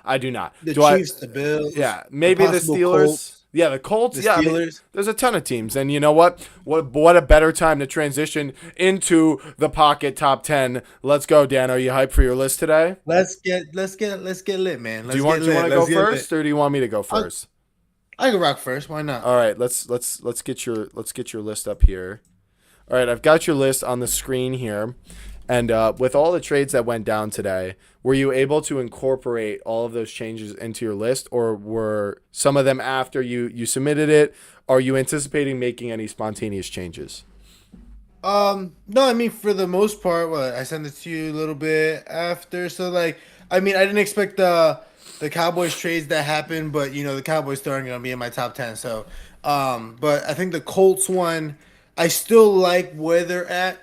I do not. The Do I? Chiefs, the Bills, Yeah, the maybe the possible Steelers. Colts, Yeah, the Colts. the Yeah, I mean, Steelers. there's a ton of teams, and you know what? What a better time to transition into the pocket top 10. Let's go, Dan. Are you hyped for your list today? Let's get lit, man. Do you Let's want get do you want lit. to go Let's get lit. first, or do you want me to go I, first? I can rock first. Why not? All right, let's get your list up here. All right, I've got your list on the screen here. And with all the trades that went down today, were you able to incorporate all of those changes into your list, or were some of them after you submitted it? Are you anticipating making any spontaneous changes? No, I mean for the most part, what I sent it to you a little bit after. So like, I mean, I didn't expect the Cowboys trades that happened, but the Cowboys still aren't gonna be in my top 10. So, but I think the Colts one, I still like where they're at.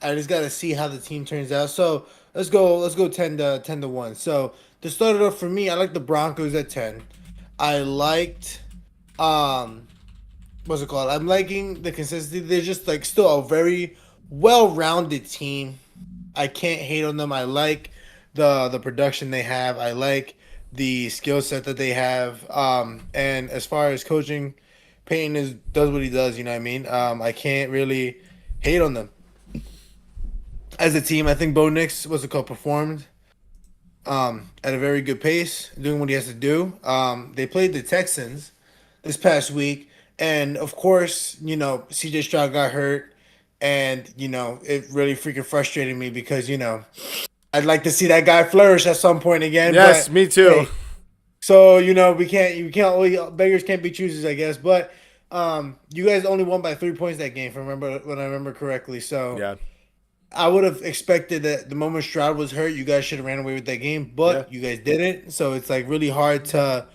I just got to see how the team turns out. So let's go 10-1. So to start it off for me, I like the Broncos at 10. I liked um what's it called? I'm liking the consistency. They're just like still a very well-rounded team. I can't hate on them. I like the production they have. I like the skill set that they have. And as far as coaching, Payton does what he does. You know what I mean? I can't really hate on them as a team. I think Bo Nix performed at a very good pace, doing what he has to do. They played the Texans this past week, and of course, CJ Stroud got hurt, and it really freaking frustrated me because I'd like to see that guy flourish at some point again. Yes, But me too. hey, so beggars can't be choosers, I guess. But you guys only won by 3 points that game, when I remember correctly. So Yeah, I would have expected that the moment Stroud was hurt, you guys should have ran away with that game, yeah, but you guys didn't. So it's like really hard to,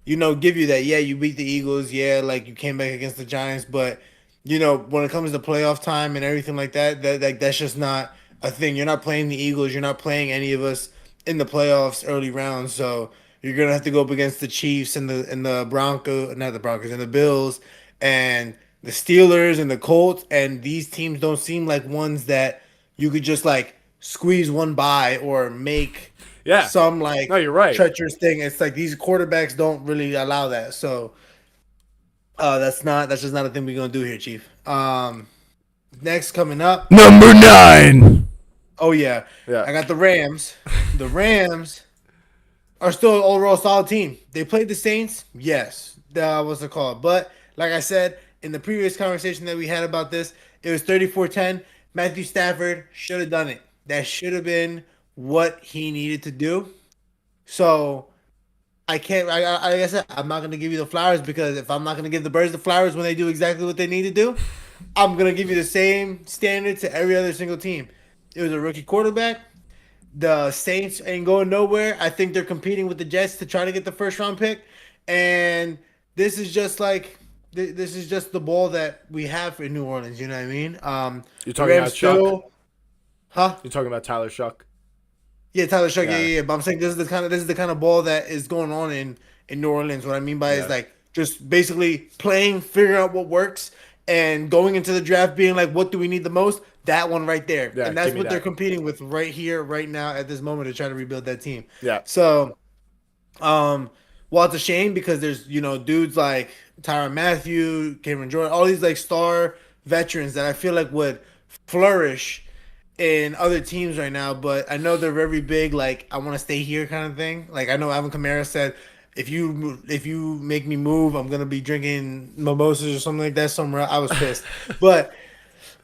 give you that. Yeah, you beat the Eagles. Yeah, like you came back against the Giants, but when it comes to playoff time and everything like that, that's just not a thing. You're not playing the Eagles. You're not playing any of us in the playoffs early rounds. So you're gonna have to go up against the Chiefs and the Broncos, not the Broncos, and the Bills and the Steelers and the Colts. And these teams don't seem like ones that you could just like squeeze one by or make yeah. some like No, you're right. treacherous thing. It's like these quarterbacks don't really allow that. So that's just not a thing we're gonna do here, Chief. Next coming up. Number 9. Oh yeah, Yeah, I got the Rams. The Rams are still an overall solid team. They played the Saints, yes. What's it called? But like I said in the previous conversation that we had about this, it was 34-10. Matthew Stafford should have done it. That should have been what he needed to do. So I can't. Like I said, I'm not gonna give you the flowers because if I'm not gonna give the birds the flowers when they do exactly what they need to do, I'm gonna give you the same standard to every other single team. It was a rookie quarterback. The Saints ain't going nowhere. I think they're competing with the Jets to try to get the first round pick, and this is just like this is just the ball that we have in New Orleans. You know what I mean? you're The talking Rams about Shuck. still, huh? You're talking about Tyler Shuck. Yeah, Tyler Shuck. Yeah, Yeah, yeah. But I'm saying this is the kind of ball that is going on in New Orleans. What I mean by is yeah, like just basically playing, figuring out what works, and going into the draft being like, what do we need the most? That one right there, yeah. and that's Give me what they're that. competing with right here, right now, at this moment to try to rebuild that team. Yeah, So, well, it's a shame because there's dudes like Tyrann Mathieu, Cameron Jordan, all these like star veterans that I feel like would flourish in other teams right now. But I know they're very big, like I want to stay here kind of thing. Like I know Alvin Kamara said, if you make me move, I'm gonna be drinking mimosas or something like that somewhere. I was pissed, but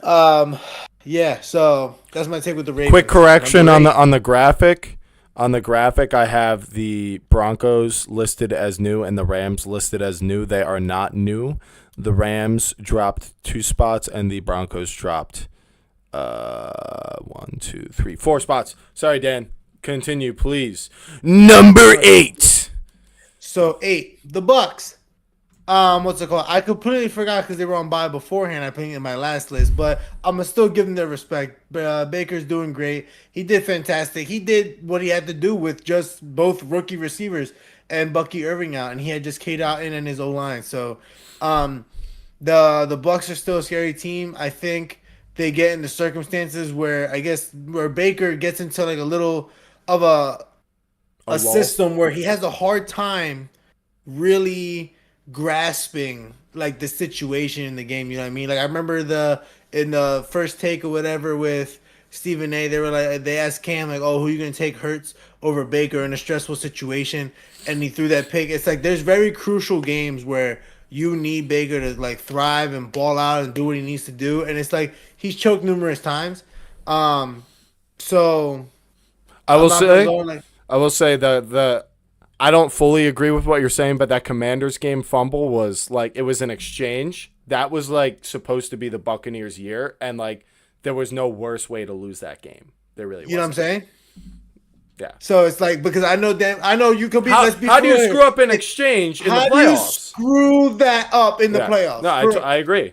um, yeah. So that's my take with the quick Ravens. correction Number on eight. the graphic. On the graphic, I have the Broncos listed as new and the Rams listed as new. They are not new. The Rams dropped 2 spots and the Broncos dropped 1, 2, 3, 4 spots. Sorry, Dan. Continue, please. Number 8. So 8, the Bucks. What's it called? I completely forgot because they were on bye beforehand. I put it in my last list, but I'm gonna still give them their respect. Baker's doing great. He did fantastic. He did what he had to do with just both rookie receivers and Bucky Irving out, and he had just Kate out in his O line. So, the Bucks are still a scary team. I think they get into circumstances where where Baker gets into like a little of a system where he has a hard time really grasping like the situation in the game. You know what I mean? Like I remember in the first take or whatever with Stephen A. They asked Cam like, "Oh, who are you gonna take, Hurts over Baker in a stressful situation?" And he threw that pick. It's like there's very crucial games where you need Baker to like thrive and ball out and do what he needs to do. And it's like he's choked numerous times. So I will say the I don't fully agree with what you're saying, but that Commanders game fumble was like it was an exchange. That was like supposed to be the Buccaneers' year, and like there was no worse way to lose that game. There really was. You know what I'm saying? Yeah. So it's like because I know you could be. How do you screw up an exchange in the playoffs? How do you screw that up in the playoffs? No, I agree.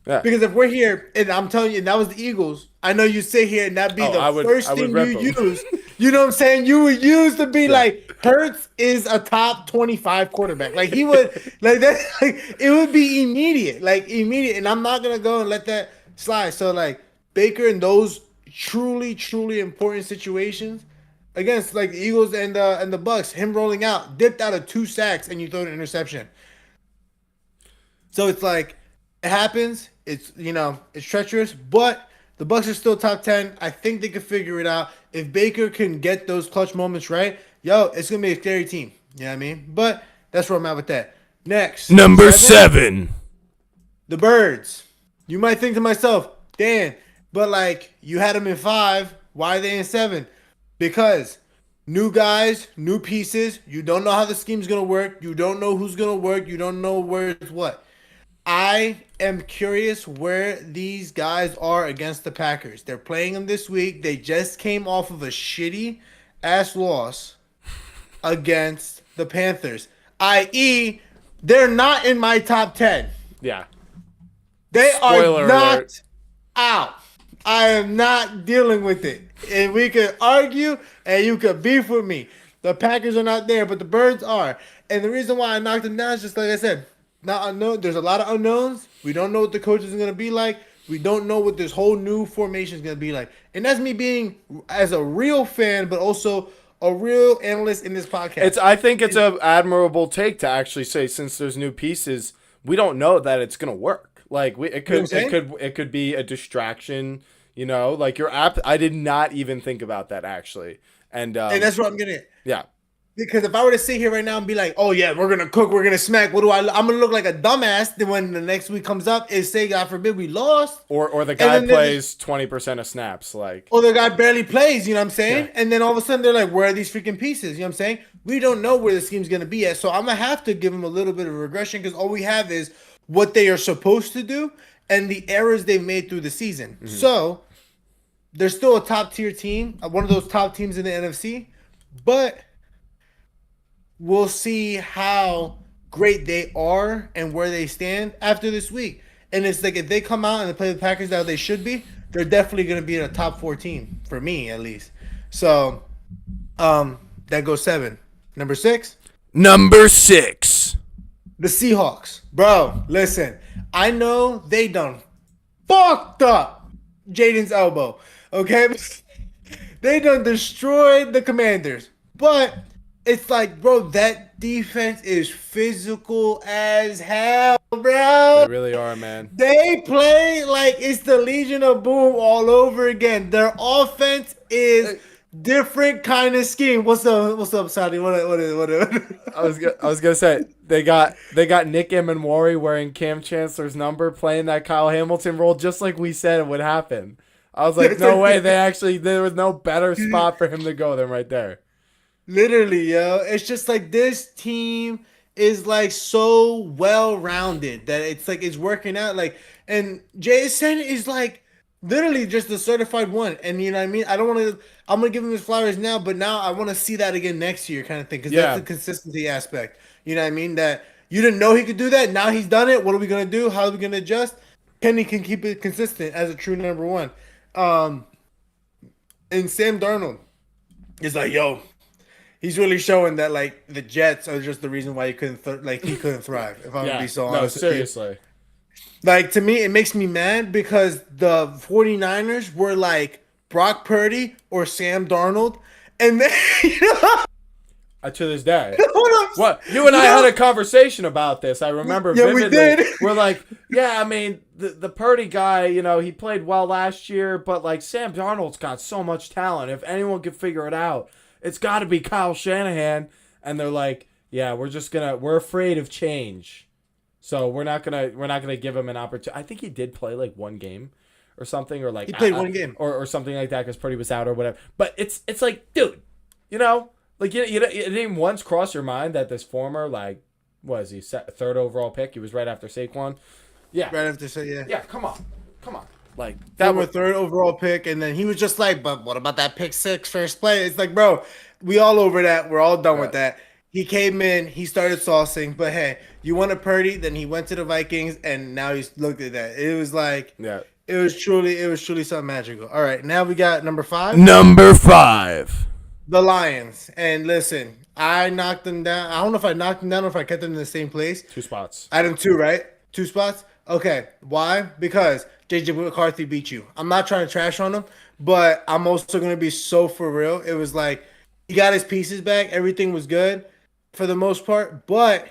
Yeah. Because if we're here and I'm telling you, and that was the Eagles, I know you sit here and that'd be first thing you use. You know what I'm saying? You would use to be like, Hurts is a top 25 quarterback. Like he would, like that. Like, it would be immediate, and I'm not gonna go and let that slide. So like Baker in those truly, truly important situations against like the Eagles and the Bucks, him rolling out, dipped out of 2 sacks, and you throw an interception. So it's like it happens. It's it's treacherous, but the Bucks are still top 10. I think they can figure it out. If Baker can get those clutch moments right, it's gonna be a scary team. You know what I mean? But that's where I'm at with that. Next, number 7, the Birds. You might think to myself, Dan, but like you had them in 5. Why are they in 7? Because new guys, new pieces. You don't know how the scheme's gonna work. You don't know who's gonna work. You don't know where it's what. I am curious where these guys are against the Packers. They're playing them this week. They just came off of a shitty ass loss against the Panthers, i.e., they're not in my top 10. Yeah. They are knocked out. I am not dealing with it. And we could argue and you could beef with me. The Packers are not there, but the Birds are. And the reason why I knocked them down is just like I said, not unknown. There's a lot of unknowns. We don't know what the coaches are going to be like. We don't know what this whole new formation is going to be like. And that's me being as a real fan, but also a real analyst in this podcast. I think it's an admirable take to actually say, since there's new pieces, we don't know that it's going to work. Like it could be a distraction. Like your app. I did not even think about that actually. And that's what I'm getting at. Yeah. Because if I were to sit here right now and be like, oh, yeah, we're going to cook, we're going to smack, I'm going to look like a dumbass. Then when the next week comes up, is say, God forbid, we lost. Or the guy plays 20% of snaps. Or the guy barely plays, you know what I'm saying? Yeah. And then all of a sudden, they're like, where are these freaking pieces? You know what I'm saying? We don't know where the scheme's going to be at. So I'm going to have to give them a little bit of regression because all we have is what they are supposed to do and the errors they've made through the season. Mm-hmm. So they're still a top-tier team, one of those top teams in the NFC. But we'll see how great they are and where they stand after this week. And it's like if they come out and they play the Packers that they should be, they're definitely going to be in a top 4 team, for me at least. So that goes 7. Number 6? Number 6. The Seahawks. Bro, listen. I know they done fucked up Jaden's elbow. Okay? They done destroyed the Commanders. But it's like, bro, that defense is physical as hell, bro. They really are, man. They play like it's the Legion of Boom all over again. Their offense is different kind of scheme. What's up, Saudi? What? I was gonna say they got Nick Emanwari wearing Cam Chancellor's number, playing that Kyle Hamilton role, just like we said it would happen. I was like, no way. There was no better spot for him to go than right there. Literally, yo. It's just like this team is like so well-rounded that it's like it's working out. Like, and Jason is like literally just the certified one. And you know what I mean? I'm going to give him his flowers now, but now I want to see that again next year kind of thing. Because that's the consistency aspect. You know what I mean? That you didn't know he could do that. Now he's done it. What are we going to do? How are we going to adjust? Kenny can keep it consistent as a true number 1. And Sam Darnold is like, yo, he's really showing that like the Jets are just the reason why he couldn't thrive. If I'm gonna be so honest, no, seriously. Like to me, it makes me mad because the 49ers were like Brock Purdy or Sam Darnold, and then To this day. Hold on. What? You and I had a conversation about this. I remember vividly. We did. We're like, yeah, I mean, the Purdy guy, you know, he played well last year, but like Sam Darnold's got so much talent. If anyone could figure it out, it's got to be Kyle Shanahan. And they're like, yeah, we're afraid of change. So we're not gonna give him an opportunity. I think he did play like one game or something, or like He played one game. or something like that because Purdy was out or whatever. But it's like, dude, you know, like you it didn't even once cross your mind that this former, like, was he third overall pick? He was right after Saquon. Yeah, Right after yeah. Come on. Like that was third overall pick, and then he was just like, "But what about that pick six first play?" It's like, bro, we all over that. We're all done with that. He came in, he started saucing, but hey, you wanted Purdy, then he went to the Vikings, and now he's looked at that. It was like, it was truly something magical. All right, now we got number 5. Number 5, the Lions. And listen, I knocked them down. I don't know if I knocked them down or if I kept them in the same place. 2 spots. I had them 2, right? 2 spots. Okay, why? Because JJ McCarthy beat you. I'm not trying to trash on him, but I'm also gonna be so for real. It was like he got his pieces back. Everything was good for the most part, but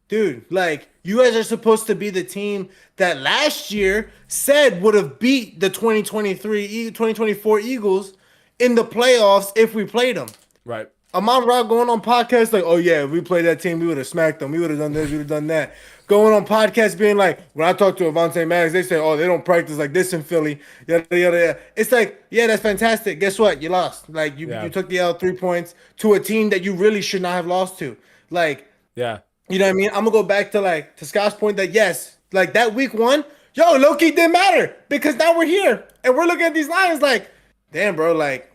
dude, like, you guys are supposed to be the team that last year said would have beat the 2024 Eagles in the playoffs if we played them. Right. Amon Ra going on podcasts like, oh yeah, if we played that team, we would have smacked them. We would have done this, we would have done that. Going on podcasts being like, when I talk to Avonte Maddox, they say, oh, they don't practice like this in Philly. Yada, yada, yada. It's like, yeah, that's fantastic. Guess what? You lost. Like, you took the L 3 points to a team that you really should not have lost to. Like, yeah. You know what I mean? I'm going to go back to Scott's point that, yes, like that week 1, yo, low-key didn't matter because now we're here. And we're looking at these Lions like, damn, bro, like.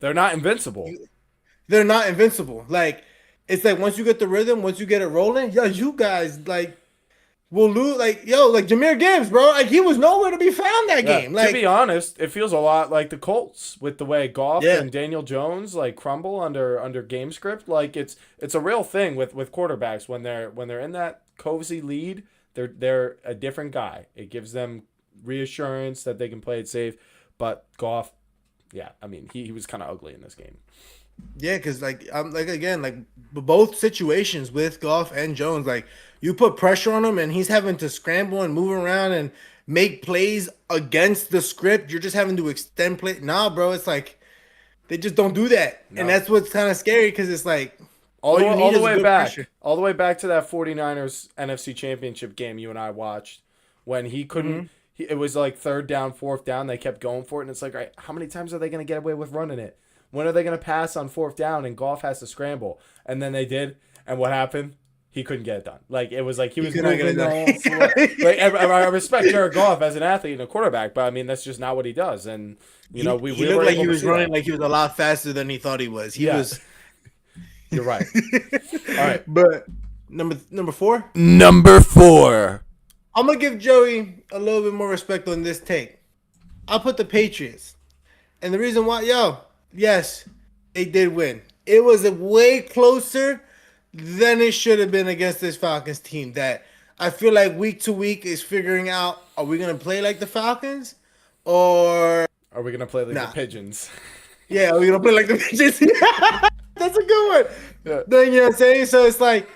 They're not invincible. They're not invincible. Like, it's like once you get the rhythm, once you get it rolling, yo, you guys, like, will lose. Like, yo, like Jahmyr Gibbs, bro. Like, he was nowhere to be found that game. Like, to be honest, it feels a lot like the Colts with the way Goff and Daniel Jones, like, crumble under game script. Like, it's a real thing with quarterbacks when they're in that cozy lead. They're a different guy. It gives them reassurance that they can play it safe. But Goff, yeah, I mean, he was kind of ugly in this game. Yeah, because again, both situations with Goff and Jones, like, you put pressure on him and he's having to scramble and move around and make plays against the script. You're just having to extend play. Nah, bro, it's like they just don't do that, and that's what's kind of scary because it's like all the way back to that 49ers NFC Championship game you and I watched when he couldn't. It was like 3rd down, 4th down. They kept going for it, and it's like, all right, how many times are they going to get away with running it? When are they going to pass on 4th down and Goff has to scramble? And then they did. And what happened? He couldn't get it done. Like, it was like he was moving like, I respect Jared Goff as an athlete and a quarterback, but I mean, that's just not what he does. And, you know, we looked like he was running like he was a lot faster than he thought he was. He was. You're right. All right. But number 4? Number 4. I'm going to give Joey a little bit more respect on this take. I'll put the Patriots. And the reason why, yes, they did win. It was way closer than it should have been against this Falcons team that I feel like week to week is figuring out, are we going to play like the Falcons or are we going to play like the Pigeons? Yeah, are we going to play like the Pigeons? That's a good one. Yeah. Then, you know what I'm saying? So it's like,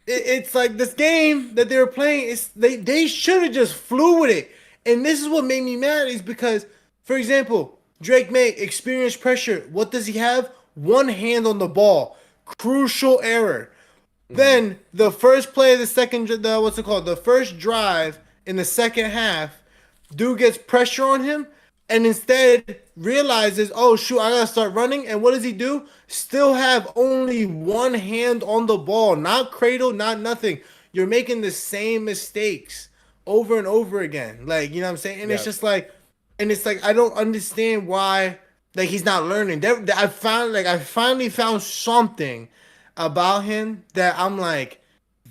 it's like this game that they were playing, they should have just flew with it. And this is what made me mad is because, for example, Drake May experienced pressure. What does he have? One hand on the ball. Crucial error. Then the first play of the first drive in the second half, dude gets pressure on him and instead realizes, oh shoot, I gotta start running. And what does he do? Still have only one hand on the ball, not cradle, not nothing. You're making the same mistakes over and over again. Like, you know what I'm saying? And it's just like, and it's like, I don't understand why, like, he's not learning. I finally found something about him that I'm like,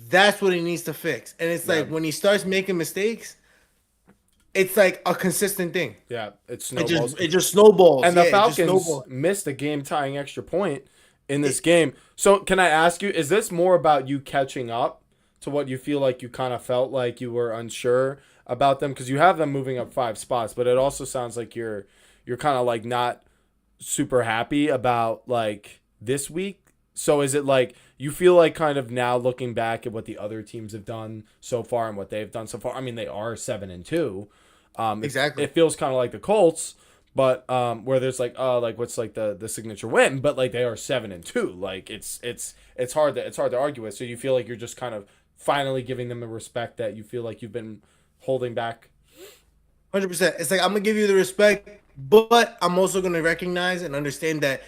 that's what he needs to fix. And it's like, when he starts making mistakes, it's like a consistent thing. Yeah, it snowballs. It just snowballs. And the Falcons missed a game-tying extra point in this game. So can I ask you, is this more about you catching up to what you feel like you kind of felt like you were unsure about them? Because you have them moving up 5 spots, but it also sounds like you're kind of like not super happy about like this week So is it like you feel like kind of now looking back at what the other teams have done so far and what they've done so far? I mean, they are 7-2. Exactly. It feels kind of like the Colts, but where there's like what's like the signature win, but like they are 7-2. Like it's hard to argue with. So you feel like you're just kind of finally giving them the respect that you feel like you've been holding back. 100%. It's like I'm gonna give you the respect, but I'm also gonna recognize and understand that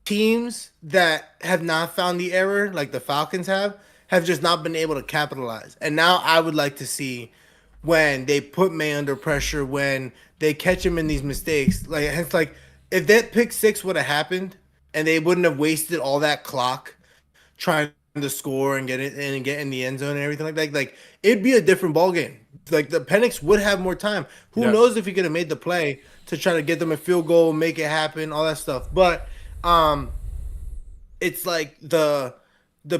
teams that have not found the error, like the Falcons have just not been able to capitalize. And now I would like to see when they put May under pressure, when they catch him in these mistakes. Like it's like if that pick six would have happened and they wouldn't have wasted all that clock trying to score and get it in and get in the end zone and everything like that, like it'd be a different ball game. Like the Penix would have more time. Who knows if he could have made the play to try to get them a field goal, make it happen, all that stuff. But it's like the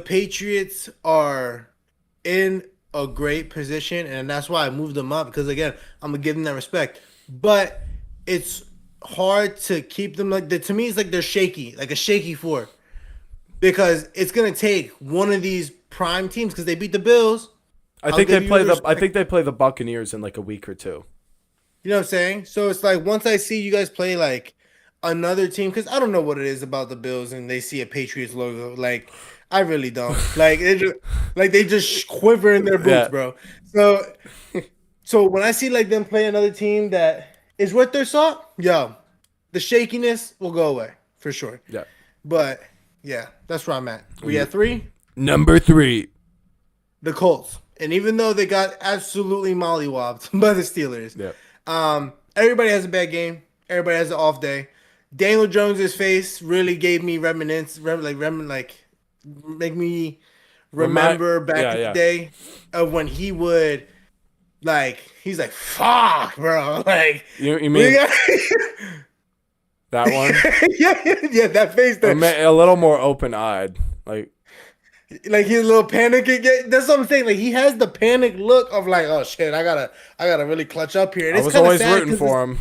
Patriots are in a great position, and that's why I moved them up because again, I'm gonna give them that respect. But it's hard to keep them like that. To me, it's like they're shaky, like a shaky four, because it's gonna take one of these prime teams because they beat the Bills. I think they play the Buccaneers in like a week or two. You know what I'm saying? So it's like once I see you guys play like another team, because I don't know what it is about the Bills and they see a Patriots logo. Like I really don't. Like they just quiver in their boots, bro. So when I see like them play another team that is worth their salt, the shakiness will go away for sure. Yeah. But yeah, that's where I'm at. We at 3. Number 3, the Colts. And even though they got absolutely mollywopped by the Steelers, everybody has a bad game. Everybody has an off day. Daniel Jones's face really gave me make me remember back in the day of when he would he's like, fuck, bro. Like you mean that one? yeah, that face. A little more open-eyed, like he's a little panic again. That's what I'm saying. Like he has the panic look of like, oh shit, I gotta really clutch up here. And I was always rooting for him.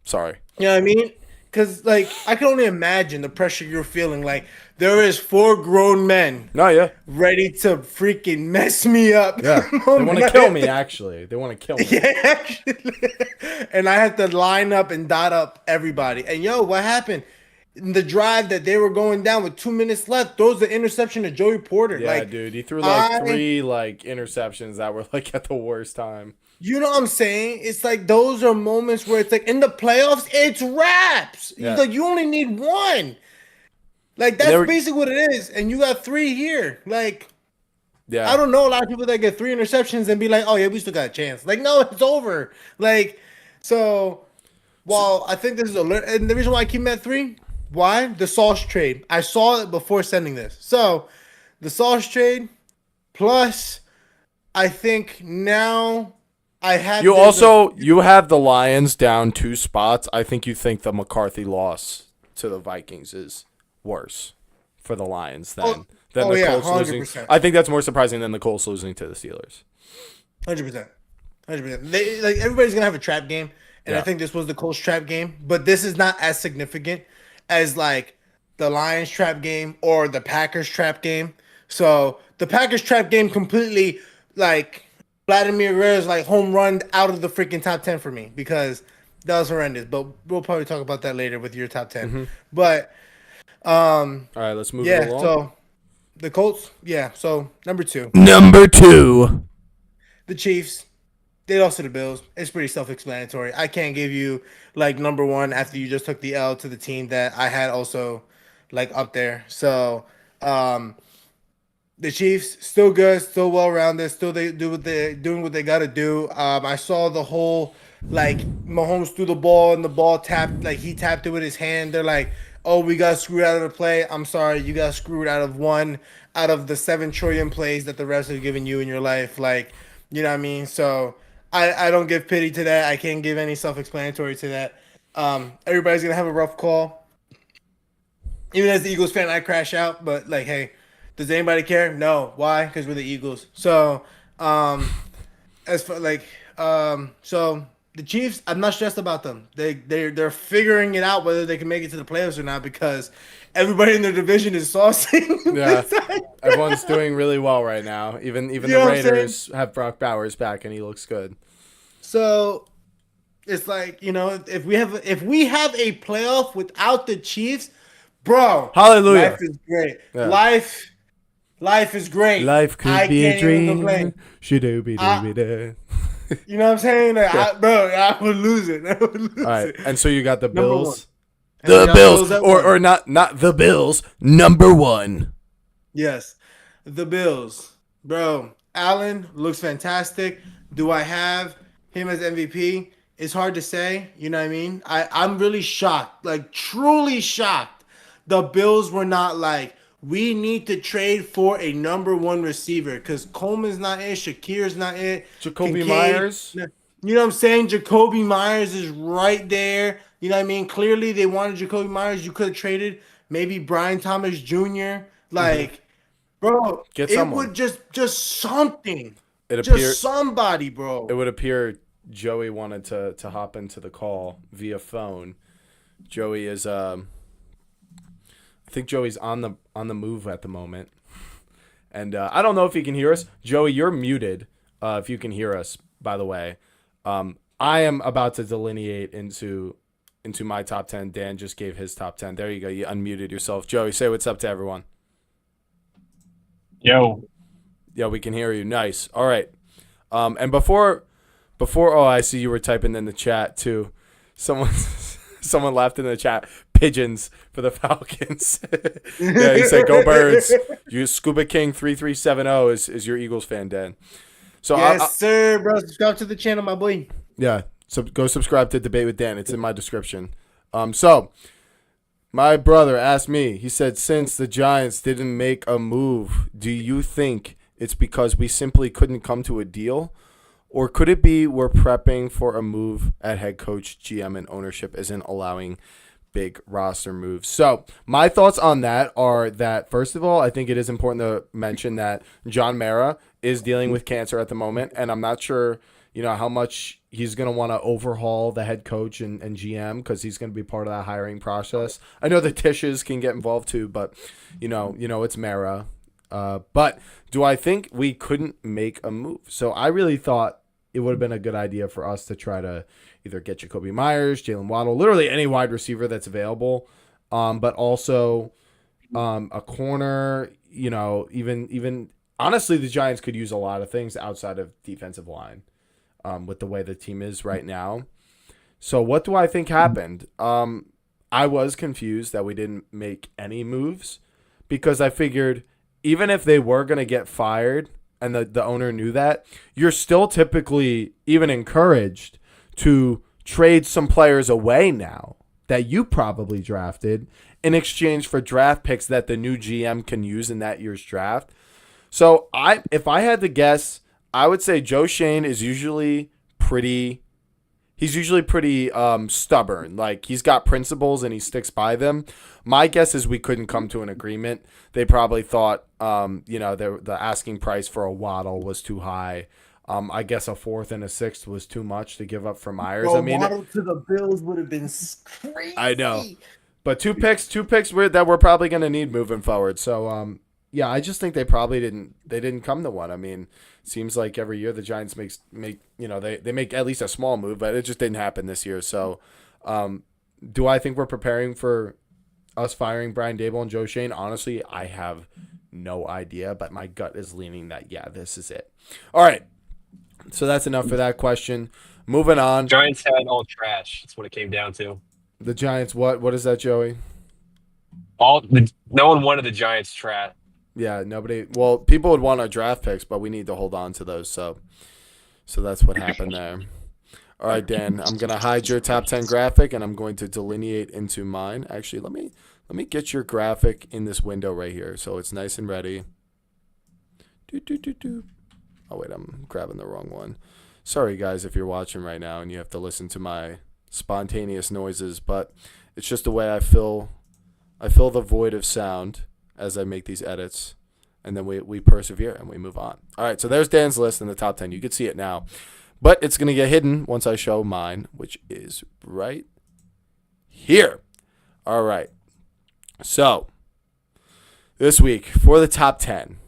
Sorry. You know what I mean? Because like I can only imagine the pressure you're feeling. Like there is 4 grown men. Ready to freaking mess me up. Yeah. They want to kill me. Actually, they want to kill me. Yeah. Actually. And I had to line up and dot up everybody. And what happened? In the drive that they were going down with 2 minutes left, throws the interception to Joey Porter. Yeah, dude, he threw 3 interceptions that were at the worst time. You know what I'm saying? It's like those are moments where it's like in the playoffs, it's wraps. Yeah. Like you only need 1. Like that's basically what it is, and you got 3 here. Like, I don't know a lot of people that get 3 interceptions and be like, oh yeah, we still got a chance. Like, no, it's over. Like, so while I think this is and the reason why I keep him at 3. Why? The Sauce trade. I saw it before sending this. So, the Sauce trade, plus, I think now I have... You have the Lions down 2 spots. I think you think the McCarthy loss to the Vikings is worse for the Lions than the Colts 100%. Losing. I think that's more surprising than the Colts losing to the Steelers. 100%. Everybody's going to have a trap game, and I think this was the Colts trap game, but this is not as significant as the Lions trap game or the Packers trap game. So the Packers trap game completely Vladimir Guerrero's home run out of the freaking top 10 for me because that was horrendous. But we'll probably talk about that later with your top 10. Mm-hmm. But all right, let's move it along. So the Colts, so number 2. The Chiefs. They lost to the Bills. It's pretty self-explanatory. I can't give you number 1 after you just took the L to the team that I had also up there. So the Chiefs still good, still well-rounded, still they doing what they got to do. I saw the whole Mahomes threw the ball and the ball tapped he tapped it with his hand. They're like, oh, we got screwed out of the play. I'm sorry, you got screwed out of 1 out of the 7 trillion plays that the refs have given you in your life. You know what I mean? So I don't give pity to that. I can't give any self-explanatory to that. Everybody's going to have a rough call. Even as the Eagles fan, I crash out. But, hey, does anybody care? No. Why? Because we're the Eagles. So, as for, so the Chiefs, I'm not stressed about them. They're figuring it out whether they can make it to the playoffs or not because everybody in their division is saucing. Yeah, everyone's doing really well right now. Even You the know what I'm saying? Raiders have Brock Bowers back, and he looks good. So it's like, if we have a playoff without the Chiefs, bro, Hallelujah. life is great. Yeah. Life is great. Life could I be a can't even dream. complain. Shoo-doo-be-doo-be-doo. You know what I'm saying? Like, I would lose it. I would lose All right, it. and so you got the Number Bills. one. And we The got Bills, at or one. not the Bills, number one. Yes, the Bills, bro. Allen looks fantastic. Do I have him as MVP? It's hard to say. You know what I mean? I'm really shocked, like truly shocked. The Bills were not like, we need to trade for a number one receiver because Coleman's not it, Shakir's not it. Jacoby Kincaid- Myers. You know what I'm saying? Jacoby Myers is right there. You know what I mean? Clearly, they wanted Jacoby Myers. You could have traded maybe Brian Thomas Jr. Like, bro, Get it someone. would just something. It Just appears somebody, bro. it would appear Joey wanted to hop into the call via phone. Joey is I think Joey's on the move at the moment, and I don't know if he can hear us. Joey, you're muted. If you can hear us, by the way, I am about to delineate into my top 10. Dan just gave his top 10. There you go. You unmuted yourself. Joey, say what's up to everyone. Yo, Yeah, we can hear you. Nice. All right. And before, oh, I see you were typing in the chat too. Someone laughed in the chat. Pigeons for the Falcons. Yeah, he said, "Go Birds." You Scuba King 3370 is your Eagles fan, Dan. So Yes, sir, bro. Subscribe to the channel, my boy. yeah, so go subscribe to Debate with Dan. It's in my description. So my brother asked me. He said, since the Giants didn't make a move, do you think it's because we simply couldn't come to a deal? Or could it be we're prepping for a move at head coach, GM, and ownership isn't allowing big roster moves? So my thoughts on that are that, first of all, I think it is important to mention that John Mara is dealing with cancer at the moment, and I'm not sure, how much he's going to want to overhaul the head coach and GM because he's going to be part of that hiring process. I know the Tishes can get involved too, but, it's Mara. But do I think we couldn't make a move? So I really thought it would have been a good idea for us to try to either get Jacoby Myers, Jalen Waddle, literally any wide receiver that's available, but also a corner, even honestly, the Giants could use a lot of things outside of defensive line with the way the team is right now. So what do I think happened? I was confused that we didn't make any moves because I figured even if they were going to get fired and the owner knew that, you're still typically even encouraged to trade some players away now that you probably drafted in exchange for draft picks that the new GM can use in that year's draft. So if I had to guess, I would say Joe Shane is usually pretty stubborn. Like, he's got principles and he sticks by them. My guess is we couldn't come to an agreement. They probably thought, the asking price for a Waddle was too high. I guess a 4th and a 6th was too much to give up for Myers. Bro, I mean, Waddle to the Bills would have been crazy. I know, but two picks that we're probably going to need moving forward. So, yeah, I just think they probably didn't come to one. I mean, it seems like every year the Giants make they make at least a small move, but it just didn't happen this year. So, do I think we're preparing for us firing Brian Daboll and Joe Shane? Honestly, I have no idea, but my gut is leaning that, yeah, this is it. All right. So that's enough for that question. Moving on. Giants had all trash. That's what it came down to. The Giants, what is that, Joey? No one wanted the Giants trash. Yeah, nobody. Well, people would want our draft picks, but we need to hold on to those. So that's what happened there. All right, Dan, I'm gonna hide your top 10 graphic, and I'm going to delineate into mine. Actually, let me get your graphic in this window right here, so it's nice and ready. Oh wait, I'm grabbing the wrong one. Sorry, guys, if you're watching right now and you have to listen to my spontaneous noises, but it's just the way I fill the void of sound as I make these edits, and then we persevere and we move on. All right, so there's Dan's list in the top 10. You can see it now. But it's going to get hidden once I show mine, which is right here. All right. So, this week, for the top 10,